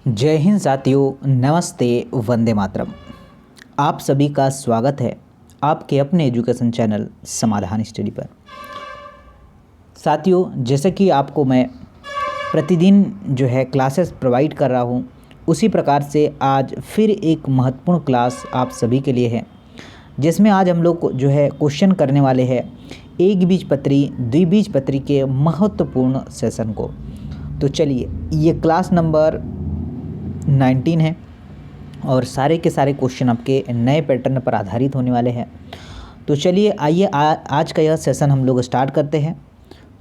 जय हिंद साथियों, नमस्ते, वंदे मातरम। आप सभी का स्वागत है आपके अपने एजुकेशन चैनल समाधान स्टडी पर। साथियों, जैसे कि आपको मैं प्रतिदिन जो है क्लासेस प्रोवाइड कर रहा हूँ, उसी प्रकार से आज फिर एक महत्वपूर्ण क्लास आप सभी के लिए है, जिसमें आज हम लोग जो है क्वेश्चन करने वाले हैं एक बीजपत्री द्विबीजपत्री के महत्वपूर्ण सेशन को। तो चलिए, ये क्लास नंबर 19 है और सारे के सारे क्वेश्चन आपके नए पैटर्न पर आधारित होने वाले हैं। तो चलिए आइए आज का यह सेशन हम लोग स्टार्ट करते हैं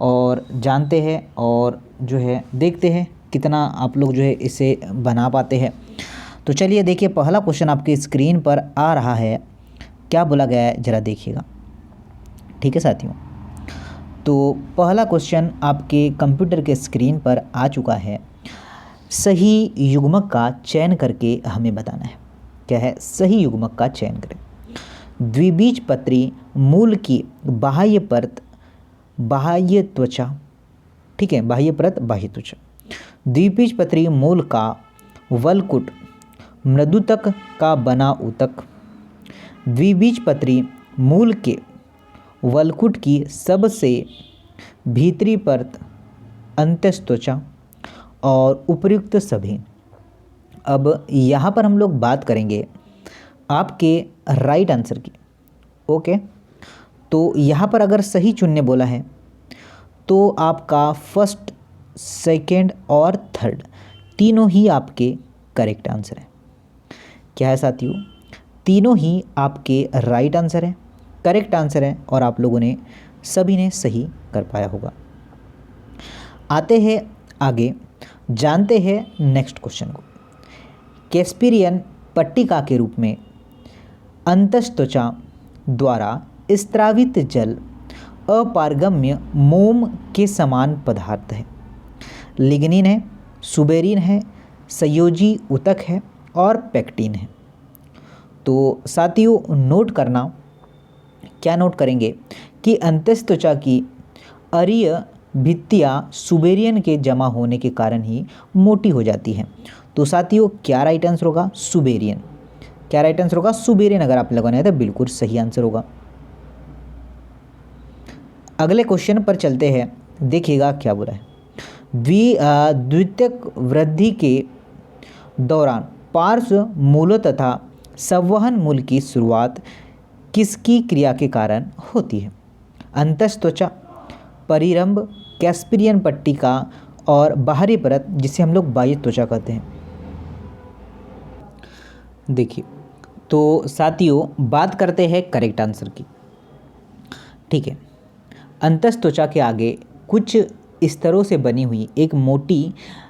और जानते हैं और जो है देखते हैं कितना आप लोग जो है इसे बना पाते हैं। तो चलिए देखिए, पहला क्वेश्चन आपकी स्क्रीन पर आ रहा है। क्या बोला गया है ज़रा देखिएगा। ठीक है साथियों, तो पहला क्वेश्चन आपके कंप्यूटर के स्क्रीन पर आ चुका है। सही युग्मक का चयन करके हमें बताना है। क्या है? सही युग्मक का चयन करें। द्विबीजपत्री मूल की बाह्य परत बाह्य त्वचा, ठीक है, बाह्य परत बाह्य त्वचा। द्विबीजपत्री मूल का वलकुट मृदुतक का बना ऊतक। द्विबीजपत्री मूल के वलकुट की सबसे भीतरी परत अंतस्त्वचा और उपर्युक्त सभी। अब यहाँ पर हम लोग बात करेंगे आपके राइट आंसर की। ओके, तो यहाँ पर अगर सही चुनने बोला है तो आपका फर्स्ट, सेकंड और थर्ड तीनों ही आपके करेक्ट आंसर है। क्या है साथियों? तीनों ही आपके राइट आंसर है, करेक्ट आंसर है और आप लोगों ने सभी ने सही कर पाया होगा। आते हैं आगे, जानते हैं नेक्स्ट क्वेश्चन को। कैस्पिरियन पट्टिका के रूप में अंतस्त्वचा द्वारा स्त्रावित जल अपारगम्य मोम के समान पदार्थ है। लिग्निन है, सुबेरिन है, संयोजी ऊतक है और पेक्टिन है। तो साथियों नोट करना, क्या नोट करेंगे कि अंतस्त्वचा की अरीय भित्तियाँ सुबेरियन के जमा होने के कारण ही मोटी हो जाती हैं। तो साथियों क्या राइट आंसर होगा? सुबेरियन। क्या राइट आंसर होगा? सुबेरियन। अगर आप लगाने तो बिल्कुल सही आंसर होगा। अगले क्वेश्चन पर चलते हैं, देखिएगा क्या बोला है। द्वितीयक वृद्धि के दौरान पार्श्व मूल तथा संवहन मूल की शुरुआत किसकी क्रिया के कारण होती है? अंतस्त्वचा, परिरंभ, कैस्पिरियन पट्टिका और बाहरी परत जिसे हम लोग बाह्य त्वचा कहते हैं। देखिए, तो साथियों बात करते हैं करेक्ट आंसर की। ठीक है, अंतस्त्वचा के आगे कुछ स्तरों से बनी हुई एक मोटी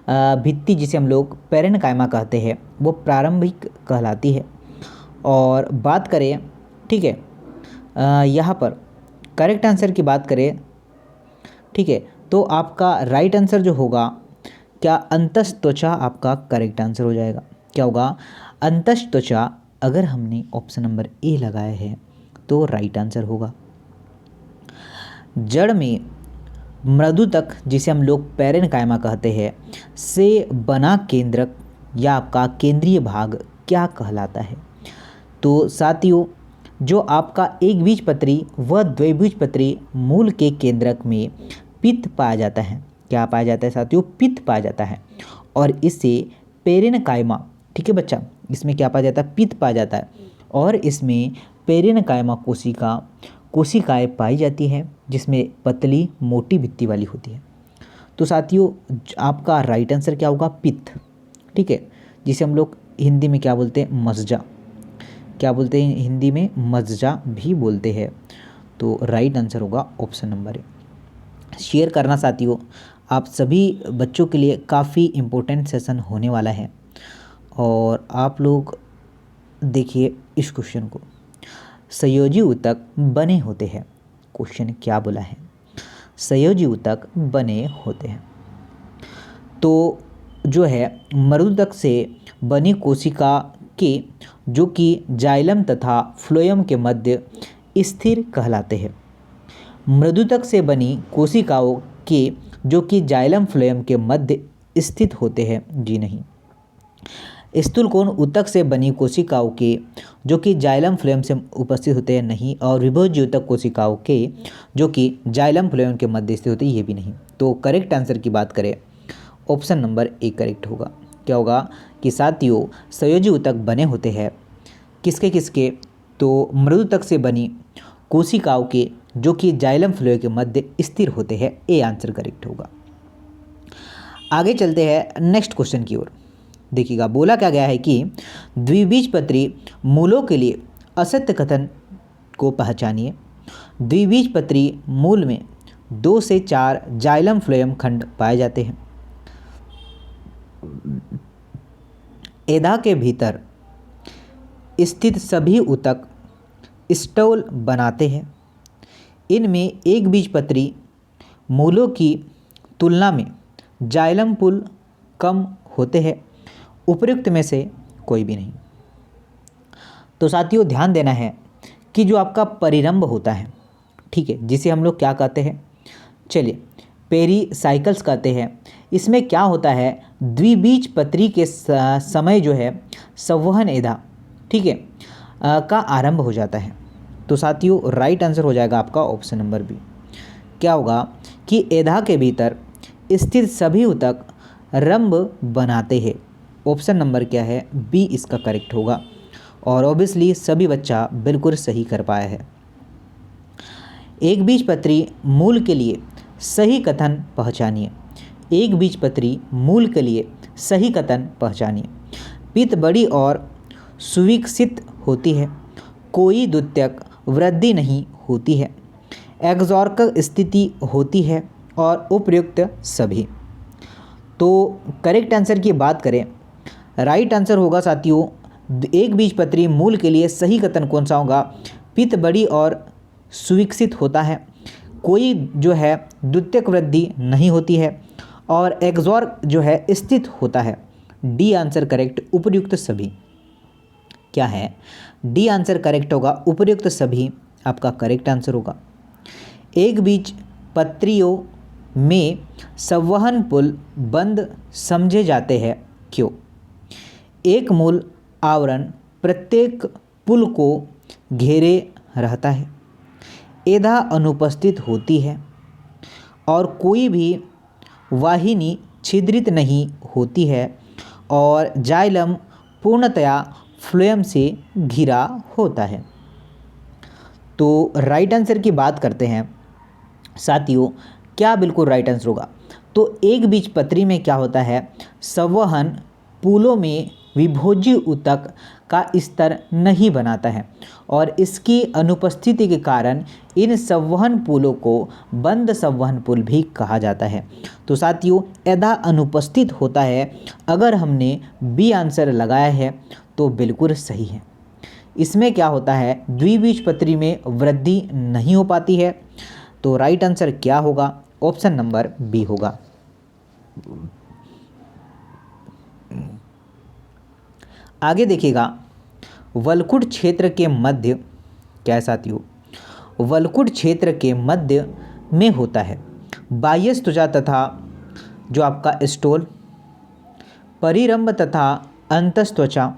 भित्ति जिसे हम लोग पेरेन्काइमा कहते हैं, वो प्रारंभिक कहलाती है। और बात करें, ठीक है, यहाँ पर करेक्ट आंसर की बात करें, ठीक है, तो आपका राइट आंसर जो होगा, क्या अंतस्त्वचा आपका करेक्ट आंसर हो जाएगा। क्या होगा? अंतस्त्वचा। अगर हमने ऑप्शन नंबर ए लगाया है तो राइट आंसर होगा। जड़ में मृदुतक जिसे हम लोग पेरेन्काइमा कहते हैं से बना केंद्रक या आपका केंद्रीय भाग क्या कहलाता है? तो साथियों जो आपका एक बीजपत्री व द्विबीजपत्री मूल के केंद्रक में पित्त पाया जाता है। क्या पाया जाता है साथियों? पित्त पाया जाता है और इससे पेरेन्काइमा, ठीक है बच्चा, इसमें क्या पाया जाता है? पित्त पाया जाता है और इसमें पेरेन्काइमा कोशिकाएं पाई जाती हैं जिसमें पतली मोटी भित्ति वाली होती है। तो साथियों आपका राइट आंसर क्या होगा? पित्त। ठीक है, जिसे हम लोग हिंदी में क्या बोलते हैं? मज्जा। क्या बोलते हैं हिंदी में? मज्जा भी बोलते हैं। तो राइट आंसर होगा ऑप्शन नंबर ए। शेयर करना साथियों, आप सभी बच्चों के लिए काफ़ी इम्पोर्टेंट सेशन होने वाला है। और आप लोग देखिए इस क्वेश्चन को। संयोजी ऊतक बने होते हैं। क्वेश्चन क्या बोला है? संयोजी ऊतक बने होते हैं। तो जो है मृदुतक से बनी कोशिका के जो कि जाइलम तथा फ्लोएम के मध्य स्थिर कहलाते हैं। मृदुतक से बनी कोशिकाओं के जो कि जाइलम फ्लोएम के मध्य स्थित होते हैं। जी नहीं, स्थूलकोण ऊतक से बनी कोशिकाओं के जो कि जाइलम फ्लोएम से उपस्थित होते हैं नहीं, और विभोज्य ऊतक कोशिकाओं के जो कि जाइलम फ्लोएम के मध्य स्थित होते हैं ये भी नहीं। तो करेक्ट आंसर की बात करें, ऑप्शन नंबर ए करेक्ट होगा। क्या होगा कि साथियों संयोजी ऊतक बने होते हैं किसके किसके, तो मृदुतक से बनी कोशिकाओं के जो कि जाइलम फ्लोएम के मध्य स्थिर होते हैं। ए आंसर करेक्ट होगा। आगे चलते हैं नेक्स्ट क्वेश्चन की ओर। देखिएगा बोला क्या गया है कि द्विबीजपत्री मूलों के लिए असत्य कथन को पहचानिए। द्विबीजपत्री मूल में 2 से 4 जाइलम फ्लोएम खंड पाए जाते हैं। एदा के भीतर स्थित सभी ऊतक स्टोल बनाते हैं। इनमें एक बीजपत्री मूलों की तुलना में जाइलम पुल कम होते हैं। उपर्युक्त में से कोई भी नहीं। तो साथियों ध्यान देना है कि जो आपका परिरंभ होता है, ठीक है, जिसे हम लोग क्या कहते हैं, चलिए पेरीसाइकल्स कहते हैं। इसमें क्या होता है, द्विबीजपत्री के समय जो है संवहन एधा, ठीक है, का आरंभ हो जाता है। तो साथियों राइट आंसर हो जाएगा आपका ऑप्शन नंबर बी। क्या होगा कि एधा के भीतर स्थित सभी ऊतक रंभ बनाते हैं। ऑप्शन नंबर क्या है, बी इसका करेक्ट होगा। और ऑब्वियसली सभी बच्चा बिल्कुल सही कर पाया है। एक बीजपत्री मूल के लिए सही कथन पहचानिए। एक बीजपत्री मूल के लिए सही कथन पहचानिए। पित्त बड़ी और सुविकसित होती है। कोई द्वितीयक वृद्धि नहीं होती है। एक्सॉर्क स्थिति होती है और उपर्युक्त सभी। तो करेक्ट आंसर की बात करें, राइट आंसर होगा साथियों एक बीजपत्री मूल के लिए सही कथन कौन सा होगा, पित्त बड़ी और सुविकसित होता है, कोई जो है द्वितीयक वृद्धि नहीं होती है, और एक्सॉर्क जो है स्थित होता है। डी आंसर करेक्ट, उपर्युक्त सभी। क्या है, डी आंसर करेक्ट होगा, उपर्युक्त सभी आपका करेक्ट आंसर होगा। एक बीजपत्रियों में संवहन पुल बंद समझे जाते हैं, क्यों? एक मूल आवरण प्रत्येक पुल को घेरे रहता है। एधा अनुपस्थित होती है और कोई भी वाहिनी छिद्रित नहीं होती है, और जाइलम पूर्णतया फ्लोएम से घिरा होता है। तो राइट आंसर की बात करते हैं साथियों, क्या बिल्कुल राइट आंसर होगा? तो एक बीजपत्री में क्या होता है, संवहन पुलों में विभोज्य ऊतक का स्तर नहीं बनाता है, और इसकी अनुपस्थिति के कारण इन संवहन पुलों को बंद संवहन पुल भी कहा जाता है। तो साथियों एदा अनुपस्थित होता है, अगर हमने बी आंसर लगाया है तो बिल्कुल सही है। इसमें क्या होता है, द्विबीजपत्री में वृद्धि नहीं हो पाती है। तो राइट आंसर क्या होगा, ऑप्शन नंबर बी होगा। आगे देखिएगा, वलकुट क्षेत्र के मध्य, क्या है साथियों, वलकुट क्षेत्र के मध्य में होता है बाह्य त्वचा तथा जो आपका स्टोल, परिरंभ तथा अंतस्त्वचा,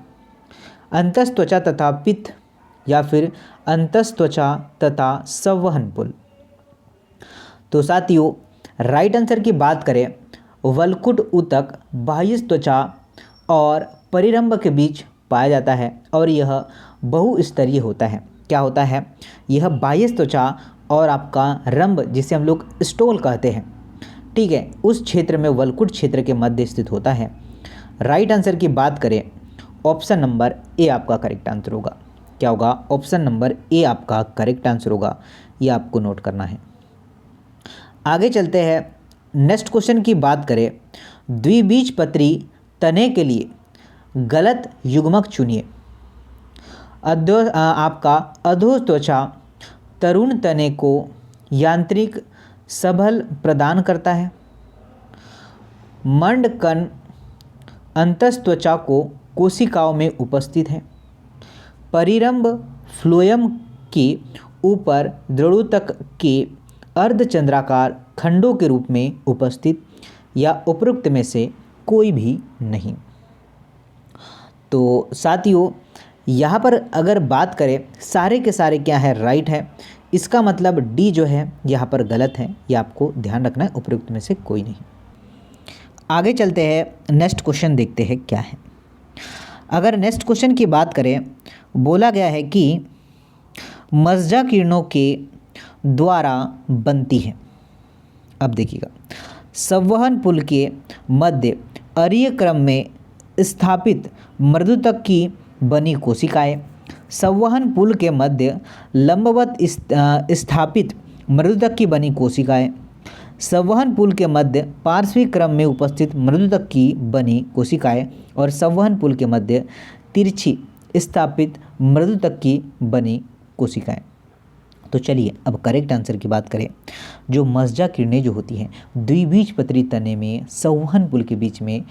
अंतस्त्वचा तथा पित्त, या फिर अंतस्त्वचा तथा संवहन पुल। तो साथियों राइट आंसर की बात करें, वलकुट ऊतक बाह्य त्वचा और परिरंभ के बीच पाया जाता है, और यह बहुस्तरीय होता है। क्या होता है, यह बाह्य त्वचा और आपका रंभ जिसे हम लोग स्टोल कहते हैं, ठीक है, उस क्षेत्र में वलकुट क्षेत्र के मध्य स्थित होता है। राइट आंसर की बात करें, ऑप्शन नंबर ए आपका करेक्ट आंसर होगा। क्या होगा, ऑप्शन नंबर ए आपका करेक्ट आंसर होगा, ये आपको नोट करना है। आगे चलते हैं, नेक्स्ट क्वेश्चन की बात करें, द्विबीजपत्री तने के लिए गलत युग्मक चुनिए। आपका अधोत्वचा तरुण तने को यांत्रिक सबल प्रदान करता है। मंडकण अंतस्त्वचा को कोशिकाओं में उपस्थित है। परिरंभ फ्लोएम के ऊपर दृढ़ोतक के अर्धचंद्राकार खंडों के रूप में उपस्थित, या उपरोक्त में से कोई भी नहीं। तो साथियों यहाँ पर अगर बात करें सारे के सारे क्या है राइट है, इसका मतलब डी जो है यहाँ पर गलत है, ये आपको ध्यान रखना है, उपयुक्त में से कोई नहीं। आगे चलते हैं, नेक्स्ट क्वेश्चन देखते हैं क्या है। अगर नेक्स्ट क्वेश्चन की बात करें, बोला गया है कि मज्जा किरणों के द्वारा बनती है। अब देखिएगा, संवहन पुल के मध्य अरीय क्रम में स्थापित मृदुतक की बनी कोशिकाएं, संवहन पुल के मध्य लंबवत स्थापित मृदुतक की बनी कोशिकाएं, संवहन पुल के मध्य पार्श्विक क्रम में उपस्थित मृदुतक की बनी कोशिकाएं और संवहन पुल के मध्य तिरछी स्थापित मृदुतक की बनी कोशिकाएं। तो चलिए अब करेक्ट आंसर की बात करें। जो मज्जा किरणें जो होती हैं द्विबीजपत्री तने में संवहन पुल के बीच में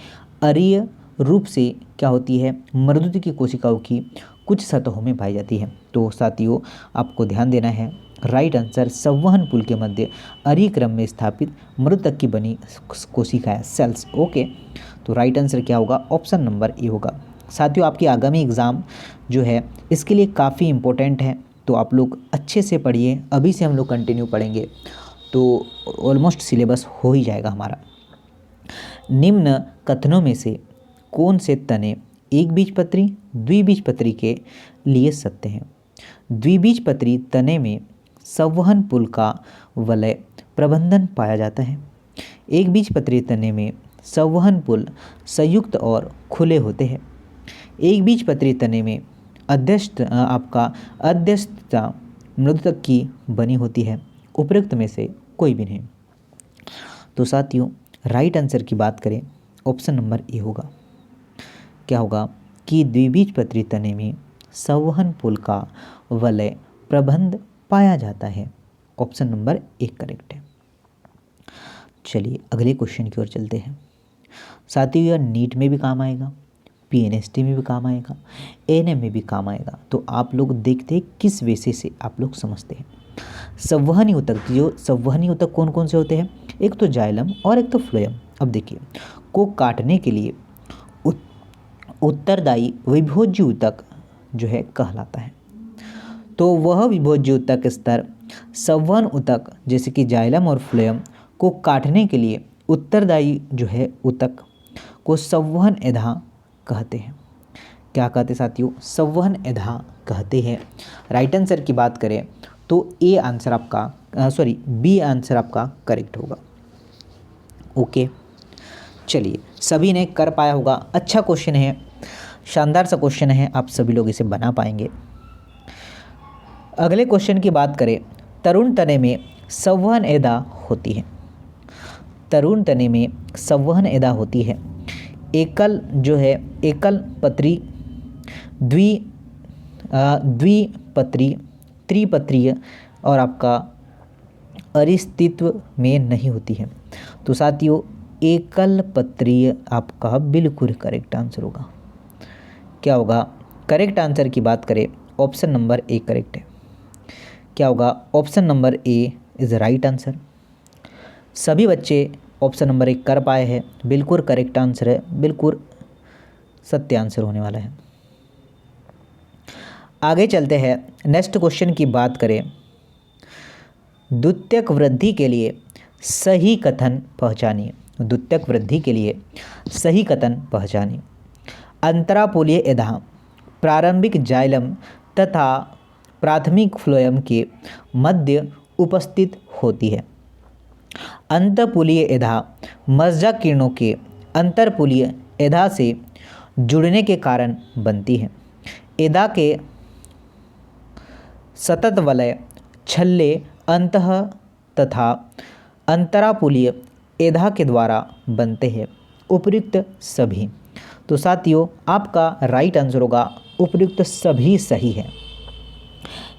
अरीय रूप से क्या होती है, मृदुतक की कोशिकाओं की कुछ सतहों में पाई जाती है। तो साथियों आपको ध्यान देना है, राइट आंसर संवहन पुल के मध्य अरीय क्रम में स्थापित मृदुतक की बनी कोशिकाएं, सेल्स। ओके, तो राइट आंसर क्या होगा, ऑप्शन नंबर ए होगा। साथियों आपकी आगामी एग्ज़ाम जो है इसके लिए काफ़ी इम्पोर्टेंट है, तो आप लोग अच्छे से पढ़िए। अभी से हम लोग कंटिन्यू पढ़ेंगे तो ऑलमोस्ट सिलेबस हो ही जाएगा हमारा। निम्न कथनों में से कौन से तने एक बीजपत्री द्विबीजपत्री के लिए सत्य हैं? द्विबीजपत्री तने में संवहन पुल का वलय प्रबंधन पाया जाता है। एक बीजपत्री तने में संवहन पुल संयुक्त और खुले होते हैं। एक बीजपत्री तने में अध्यस्थता मृदुतक की बनी होती है। उपयुक्त में से कोई भी नहीं। तो साथियों राइट आंसर की बात करें, ऑप्शन नंबर ए होगा। क्या होगा कि द्विबीजपत्री तने में संवहन पुल का वलय प्रबंध पाया जाता है। ऑप्शन नंबर ए करेक्ट है। चलिए अगले क्वेश्चन की ओर चलते हैं। साथियों यह नीट में भी काम आएगा, पीएनएसटी में भी काम आएगा, एएनएम में भी काम आएगा। तो आप लोग देखते हैं किस वजह से आप लोग समझते हैं। संवहनी ऊतक, जो संवहनी ऊतक कौन कौन से होते हैं, एक तो जाइलम और एक तो फ्लोएम। अब देखिए, को काटने के लिए उत्तरदायी विभोज्य ऊतक जो है कहलाता है। तो वह विभोज्य ऊतक स्तर संवहन ऊतक जैसे कि जाइलम और फ्लोएम को काटने के लिए उत्तरदायी जो है ऊतक को संवहन एधा कहते हैं। क्या कहते हैं साथियों, संवहन एधा कहते हैं। राइट आंसर की बात करें तो ए आंसर आपका बी आंसर आपका करेक्ट होगा। ओके, चलिए सभी ने कर पाया होगा। अच्छा क्वेश्चन है, शानदार सा क्वेश्चन है, आप सभी लोग इसे बना पाएंगे। अगले क्वेश्चन की बात करें, तरुण तने में संवहन एधा होती है। तरुण तने में संवहन एधा होती है। एकल जो है एकल पत्री, द्विपत्री, त्रिपत्रीय और आपका अरिस्तित्व में नहीं होती है। तो साथियों एकल पत्रीय आपका बिल्कुल करेक्ट आंसर होगा। क्या होगा, करेक्ट आंसर की बात करें ऑप्शन नंबर ए करेक्ट है। क्या होगा, option number A is right answer. सभी बच्चे ऑप्शन नंबर 1 कर पाए हैं, बिल्कुल करेक्ट आंसर है, बिल्कुल सत्य आंसर होने वाला है। आगे चलते हैं, नेक्स्ट क्वेश्चन की बात करें। द्वितीयक वृद्धि के लिए सही कथन पहचानिए। द्वितीयक वृद्धि के लिए सही कथन पहचानिए। अंतरापोलीय एधा प्रारंभिक जाइलम तथा प्राथमिक फ्लोएम के मध्य उपस्थित होती है। अंतःपुलीय एधा मज्जा किरणों के अंतरपुलीय एधा से जुड़ने के कारण बनती है। एधा के सतत वलय छल्ले अंतः तथा अंतरापुलीय एधा के द्वारा बनते हैं। उपयुक्त सभी। तो साथियों आपका राइट आंसर होगा उपयुक्त सभी सही है।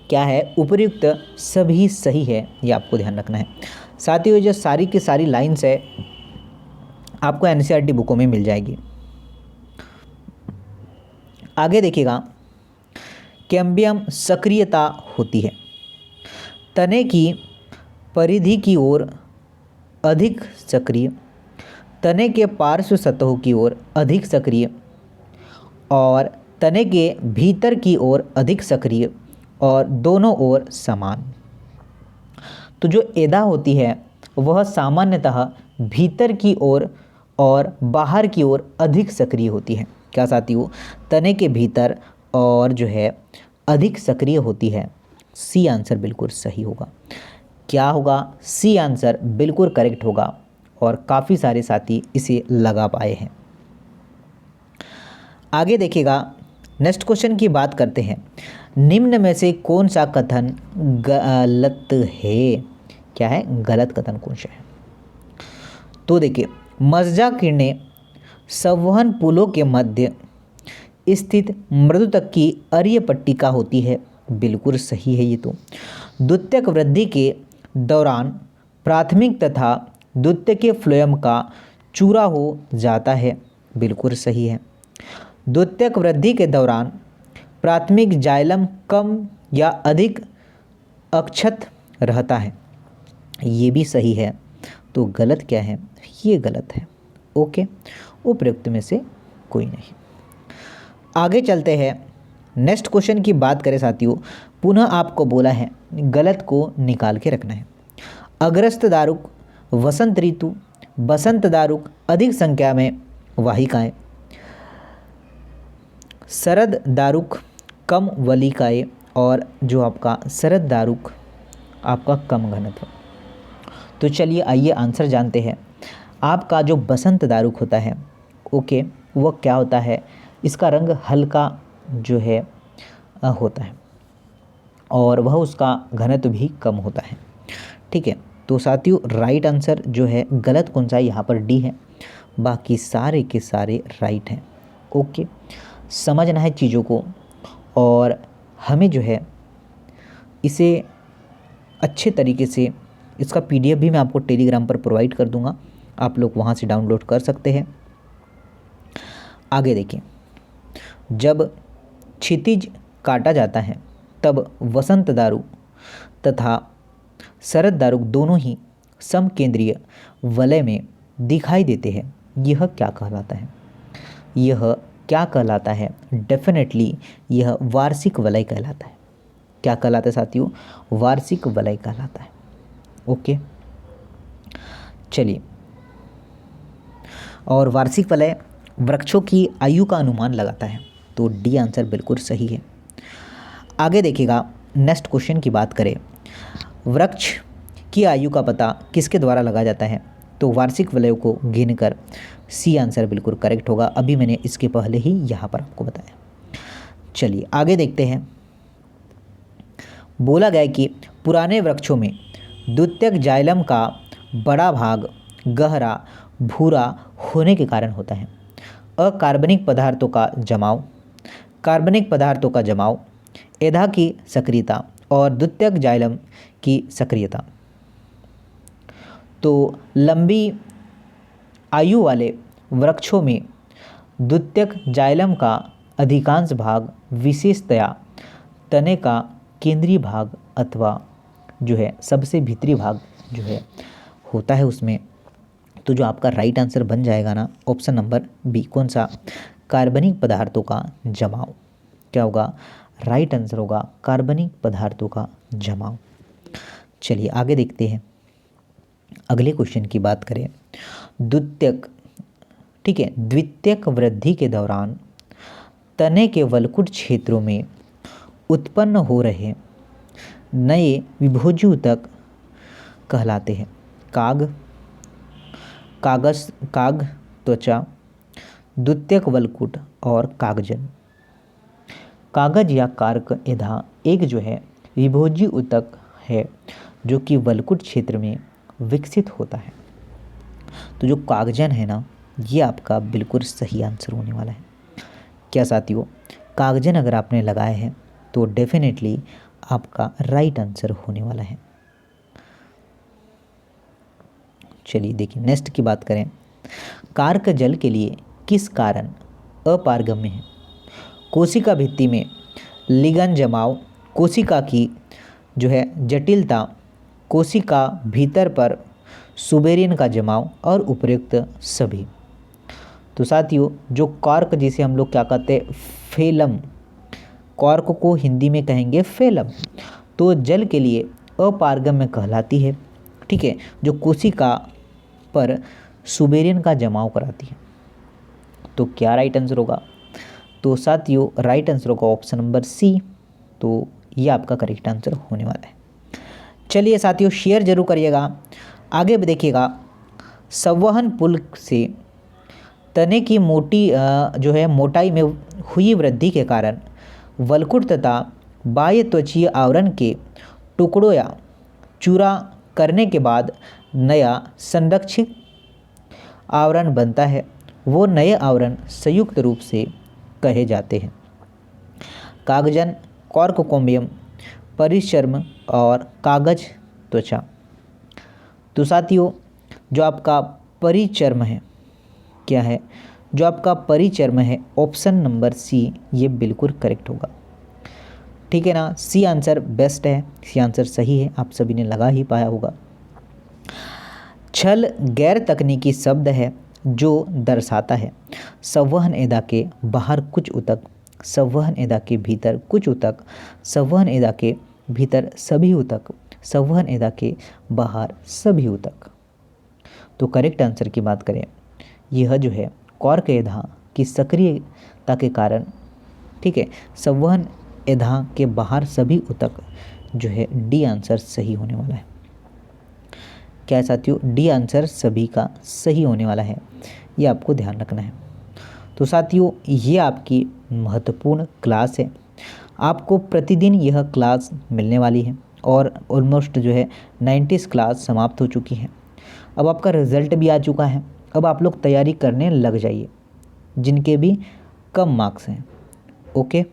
क्या है, उपयुक्त सभी सही है, ये आपको ध्यान रखना है। साथियों जो सारी की सारी लाइन्स है आपको एनसीईआरटी बुकों में मिल जाएगी। आगे देखिएगा, कैम्बियम सक्रियता होती है। तने की परिधि की ओर अधिक सक्रिय, तने के पार्श्व सतहों की ओर अधिक सक्रिय, और तने के भीतर की ओर अधिक सक्रिय और दोनों ओर समान। तो जो एदा होती है वह सामान्यतः भीतर की ओर और बाहर की ओर अधिक सक्रिय होती है। क्या साथियों, तने के भीतर और जो है अधिक सक्रिय होती है। सी आंसर बिल्कुल सही होगा। क्या होगा? सी आंसर बिल्कुल करेक्ट होगा और काफ़ी सारे साथी इसे लगा पाए हैं। आगे देखिएगा, नेक्स्ट क्वेश्चन की बात करते हैं। निम्न में से कौन सा कथन गलत है? क्या है? गलत कथन कौन सा है? तो देखिए, मज्जा किरणें संवहन पुलों के मध्य स्थित मृदुतक की अरीय पट्टिका होती है। बिल्कुल सही है ये तो। द्वितीयक वृद्धि के दौरान प्राथमिक तथा द्वितीयक के फ्लोएम का चूरा हो जाता है। बिल्कुल सही है। द्वितीयक वृद्धि के दौरान प्राथमिक जाइलम कम या अधिक अक्षत रहता है। ये भी सही है। तो गलत क्या है? ये गलत है। ओके, उपयुक्त में से कोई नहीं। आगे चलते हैं। नेक्स्ट क्वेश्चन की बात करें साथियों, पुनः आपको बोला है गलत को निकाल के रखना है। अग्रस्त दारुक वसंत ऋतु, बसंत दारुक अधिक संख्या में वाहिकाएं, शरद दारुक कम वलिकाएं और जो आपका शरद दारुक आपका कम घनत्व। तो चलिए आइए आंसर जानते हैं। आपका जो बसंत दारुक होता है, ओके, वो क्या होता है? इसका रंग हल्का जो है होता है और वह उसका घनत्व भी कम होता है। ठीक है, तो साथियों राइट आंसर जो है गलत कौन सा है? यहाँ पर डी है, बाकी सारे के सारे राइट हैं। ओके, समझना है चीज़ों को और हमें जो है इसे अच्छे तरीके से, इसका पीडीएफ भी मैं आपको टेलीग्राम पर प्रोवाइड कर दूंगा, आप लोग वहाँ से डाउनलोड कर सकते हैं। आगे देखिए, जब क्षितिज काटा जाता है तब वसंत दारू तथा शरद दारुक दोनों ही समकेंद्रीय वलय में दिखाई देते हैं। यह क्या कहलाता है? यह क्या कहलाता है? डेफिनेटली यह वार्षिक वलय कहलाता है। क्या कहलाता है साथियों? वार्षिक वलय कहलाता है। ओके, चलिए, और वार्षिक वलय वृक्षों की आयु का अनुमान लगाता है। तो डी आंसर बिल्कुल सही है। आगे देखिएगा, नेक्स्ट क्वेश्चन की बात करें, वृक्ष की आयु का पता किसके द्वारा लगाया जाता है? तो वार्षिक वलयों को गिनकर। सी आंसर बिल्कुल करेक्ट होगा। अभी मैंने इसके पहले ही यहाँ पर आपको बताया। चलिए आगे देखते हैं। बोला गया कि पुराने वृक्षों में द्वितीयक जाइलम का बड़ा भाग गहरा भूरा होने के कारण होता है। अकार्बनिक पदार्थों का जमाव, कार्बनिक पदार्थों का जमाव, एधा की सक्रियता और द्वितीयक जाइलम की सक्रियता। तो लंबी आयु वाले वृक्षों में द्वितीयक जाइलम का अधिकांश भाग विशेषतया तने का केंद्रीय भाग अथवा जो है सबसे भीतरी भाग जो है होता है उसमें। तो जो आपका राइट आंसर बन जाएगा ना, ऑप्शन नंबर बी। कौन सा? कार्बनिक पदार्थों का जमाव। क्या होगा? राइट आंसर होगा कार्बनिक पदार्थों का जमाव। चलिए आगे देखते हैं। अगले क्वेश्चन की बात करें, द्वितीयक, ठीक है, द्वितीयक वृद्धि के दौरान तने के वलकुट क्षेत्रों में उत्पन्न हो रहे नए विभोजी ऊतक कहलाते हैं। काग त्वचा, द्वितीयक वलकुट और कागजन। कागज या कार्क एधा एक जो है विभोजी ऊतक है जो कि वलकुट क्षेत्र में विकसित होता है। तो जो कागजन है ना, ये आपका बिल्कुल सही आंसर होने वाला है। क्या साथियों, कागजन अगर आपने लगाए हैं तो डेफिनेटली आपका राइट आंसर होने वाला है। चलिए देखिए, नेक्स्ट की बात करें, कार्क जल के लिए किस कारण अपारगम्य है? कोशिका भित्ति में लिगन जमाव, कोशिका की जो है जटिलता, कोशिका भीतर पर सुबेरिन का जमाव और उपयुक्त सभी। तो साथियों जो कॉर्क जिसे हम लोग क्या कहते हैं फेलम, कॉर्क को हिंदी में कहेंगे फेलम, तो जल के लिए अपारगम्य कहलाती है। ठीक है, जो कोशिका पर सुबेरियन का जमाव कराती है। तो क्या राइट आंसर होगा? तो साथियों राइट आंसर होगा ऑप्शन नंबर सी। तो ये आपका करेक्ट आंसर होने वाला है। चलिए साथियों शेयर जरूर करिएगा। आगे देखिएगा, संवहन पुल से तने की जो है मोटाई में हुई वृद्धि के कारण वल्कुट तथा बाह्य त्वचीय आवरण के टुकड़ों या चूरा करने के बाद नया संरक्षित आवरण बनता है। वो नए आवरण संयुक्त रूप से कहे जाते हैं कागजन, कॉर्कोकोम्बियम, परिचर्म और कागज त्वचा। तो साथियों जो आपका परिचर्म है, क्या है? जो आपका परिचर्म है ऑप्शन नंबर सी, ये बिल्कुल करेक्ट होगा। ठीक है ना, सी आंसर बेस्ट है, सी आंसर सही है, आप सभी ने लगा ही पाया होगा। छल गैर तकनीकी शब्द है जो दर्शाता है संवहन एदा के बाहर कुछ ऊतक, संवहन एदा के भीतर कुछ ऊतक, संवहन एदा के भीतर सभी ऊतक, संवहन एदा के बाहर सभी ऊतक। तो करेक्ट आंसर की बात करें, यह जो है कॉर्क एधा की सक्रियता के कारण, ठीक है, संवहन एधा के बाहर सभी ऊतक जो है डी आंसर सही होने वाला है। क्या है साथियों? डी आंसर सभी का सही होने वाला है, ये आपको ध्यान रखना है। तो साथियों ये आपकी महत्वपूर्ण क्लास है, आपको प्रतिदिन यह क्लास मिलने वाली है और ऑलमोस्ट जो है 90 क्लास समाप्त हो चुकी है। अब आपका रिज़ल्ट भी आ चुका है, अब आप लोग तैयारी करने लग जाइए जिनके भी कम मार्क्स हैं। ओके,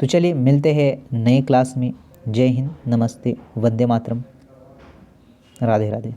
तो चलिए मिलते हैं नए क्लास में। जय हिंद, नमस्ते, वंदे मातरम, राधे राधे।